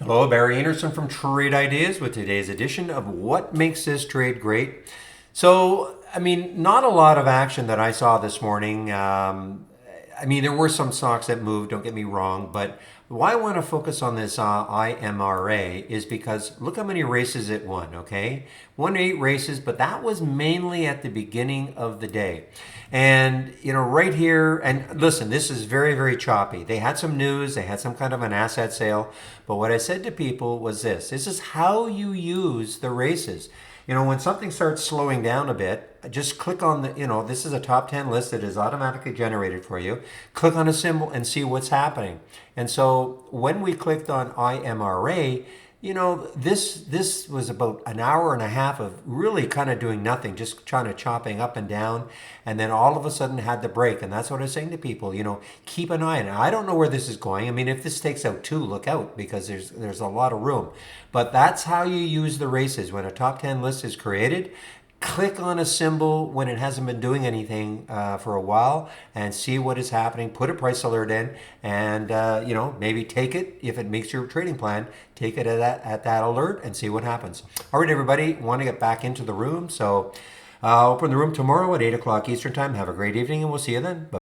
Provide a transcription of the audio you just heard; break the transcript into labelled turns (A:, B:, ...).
A: Hello, Barry Anderson from Trade Ideas with today's edition of What Makes This Trade Great. So, not a lot of action that I saw this morning. There were some stocks that moved, don't get me wrong, but why I want to focus on this IMRA is because look how many races it won, okay? Won 8 races, but that was mainly at the beginning of the day. And, right here, and listen, this is very, very choppy. They had some news, they had some kind of an asset sale, but what I said to people was this is how you use the races. When something starts slowing down a bit, just click on this is a top 10 list that is automatically generated for you. Click on a symbol and see what's happening. And so when we clicked on IMRA, this was about an hour and a half of really kind of doing nothing, just trying to chopping up and down. And then all of a sudden had the break. And that's what I was saying to people, keep an eye on it. I don't know where this is going. If this takes out two, look out because there's a lot of room. But that's how you use the races. When a top 10 list is created, click on a symbol when it hasn't been doing anything for a while and see what is happening. Put a price alert in and maybe take it if it makes your trading plan. Take it at that alert and see what happens. All right, everybody, want to get back into the room. So open the room tomorrow at 8 o'clock Eastern time. Have a great evening and we'll see you then. Bye.